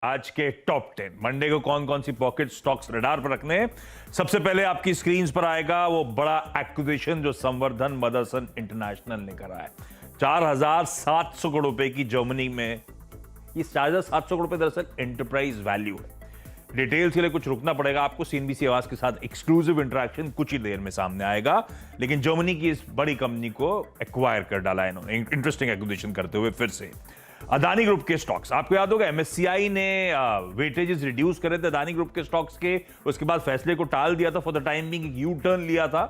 आज के top 10 Monday को कौन कौन सी पॉकेट स्टॉक्स रडार पर रखने हैं। सबसे पहले आपकी स्क्रीन पर आएगा वो बड़ा एक्विजिशन जो संवर्धन मदरसन इंटरनेशनल ने करा है। 4,700 करोड़ रुपए की जर्मनी में। ये 4,700 करोड़ रुपए दरअसल एंटरप्राइज वैल्यू है। डिटेल्स के लिए कुछ रुकना पड़ेगा आपको। सीएनबीसी आवाज के साथ एक्सक्लूसिव इंटरेक्शन कुछ ही देर में सामने आएगा। लेकिन जर्मनी की इस बड़ी कंपनी को एक्वायर कर डाला है इन्होंने, इंटरेस्टिंग एक्विजिशन करते हुए। फिर से अदानी ग्रुप के स्टॉक्स, आपको याद होगा एमएससीआई ने वेटेजेस रिड्यूस करे थे अदानी ग्रुप के स्टॉक्स के। उसके बाद फैसले को टाल दिया था, for the time being U turn लिया था।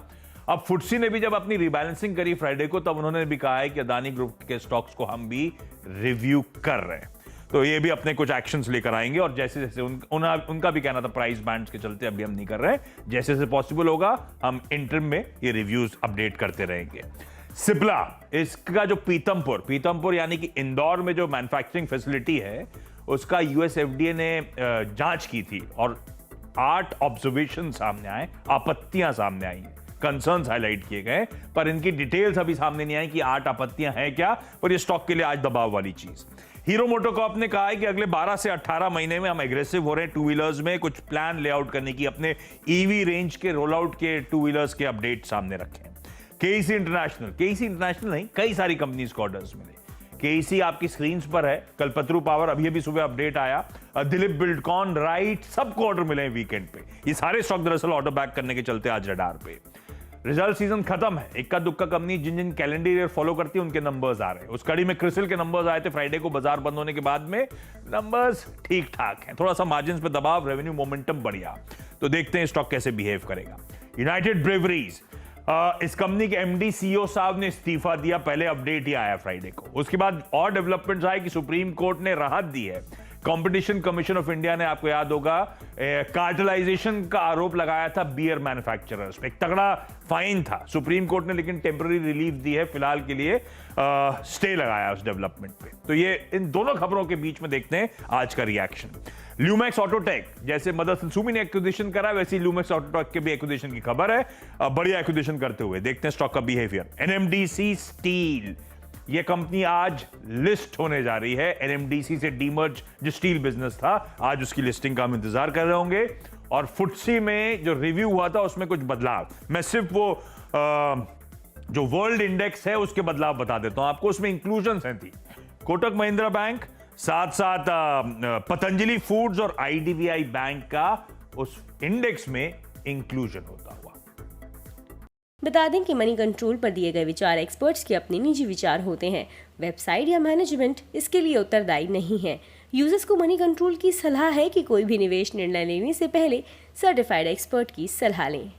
अब फुटसी ने भी जब अपनी रिबैलेंसिंग करी फ्राइडे को, तब उन्होंने भी कहा है कि अदानी ग्रुप के स्टॉक्स को हम भी रिव्यू कर रहे हैं। तो ये भी अपने कुछ एक्शंस लेकर आएंगे और जैसे जैसे उनका भी कहना था प्राइस बैंड्स के चलते अभी हम नहीं कर रहे, जैसे जैसे पॉसिबल होगा हम इंटरम में ये रिव्यूज अपडेट करते रहेंगे। सिप्ला, इसका जो पीतमपुर यानी कि इंदौर में जो मैन्युफैक्चरिंग फैसिलिटी है, उसका यूएस एफडीए ने जांच की थी और 8 ऑब्जर्वेशन सामने आए, आपत्तियां सामने आई, कंसर्न्स हाईलाइट किए गए, पर इनकी डिटेल्स अभी सामने नहीं आई कि 8 आपत्तियां हैं क्या। पर ये स्टॉक के लिए आज दबाव वाली चीज। हीरो मोटोकॉर्प ने कहा है कि अगले 12 से 18 महीने में हम एग्रेसिव हो रहे हैं टू व्हीलर्स में, कुछ प्लान लेआउट करने की, अपने ईवी रेंज के रोल आउट के टू व्हीलर्स के अपडेट सामने रखे हैं। केईसी इंटरनेशनल नहीं, कई सारी कंपनीज को ऑर्डर्स मिले। केईसी आपकी स्क्रीन पर है। कल्पतरू पावर अभी सुबह अपडेट आया। दिलीप बिल्डकॉन, राइट, सबको ऑर्डर मिले हैं वीकेंड पे। ये सारे स्टॉक दरअसल ऑर्डर बैक करने के चलते आज रडार पे। रिजल्ट सीजन खत्म है। इक्का दुक्का कंपनी जिन कैलेंडर ईयर फॉलो करती है उनके नंबर्स आ रहे हैं। उस कड़ी में क्रिसिल के नंबर्स आए थे फ्राइडे को बाजार बंद होने के बाद में। नंबर्स ठीक ठाक हैं, थोड़ा सा मार्जिन पे दबाव, रेवेन्यू मोमेंटम बढ़िया। तो देखते हैं स्टॉक कैसे बिहेव करेगा। यूनाइटेड ब्रेवरीज, इस कंपनी के एमडी सीईओ साहब ने इस्तीफा दिया, पहले अपडेट ही आया फ्राइडे को। उसके बाद और डेवलपमेंट्स आए कि सुप्रीम कोर्ट ने राहत दी है। कंपटीशन कमीशन ऑफ इंडिया ने, आपको याद होगा, कार्टेलाइजेशन का आरोप लगाया था बियर मैन्युफैक्चरर्स पे। एक तगड़ा फाइन था। सुप्रीम कोर्ट ने लेकिन टेम्पररी रिलीफ दी है, फिलहाल के लिए स्टे लगाया उस डेवलपमेंट पे। तो ये इन दोनों खबरों के बीच में देखते हैं आज का रिएक्शन। ल्यूमैक्स ऑटोटेक, जैसे मदरसन सुमी ने एक्विजिशन करा, वैसे ही ल्यूमैक्स ऑटोटेक के भी एक्विजिशन की खबर है। बढ़िया एक्विजिशन करते हुए देखते हैं स्टॉक का बिहेवियर। एनएमडीसी स्टील, ये कंपनी आज लिस्ट होने जा रही है। एनएमडीसी से डीमर्ज जो स्टील बिजनेस था, आज उसकी लिस्टिंग का हम इंतजार कर रहे होंगे। और फुटसी में जो रिव्यू हुआ था उसमें कुछ बदलाव, मैं सिर्फ वो जो वर्ल्ड इंडेक्स है उसके बदलाव बता देता हूं आपको। उसमें इंक्लूजन है थी कोटक महिंद्रा बैंक, साथ साथ पतंजलि फूड्स और आईडीबीआई बैंक का उस इंडेक्स में इंक्लूजन होता हुआ। बता दें कि मनी कंट्रोल पर दिए गए विचार एक्सपर्ट्स के अपने निजी विचार होते हैं। वेबसाइट या मैनेजमेंट इसके लिए उत्तरदायी नहीं है। यूजर्स को मनी कंट्रोल की सलाह है कि कोई भी निवेश निर्णय लेने से पहले सर्टिफाइड एक्सपर्ट की सलाह लें।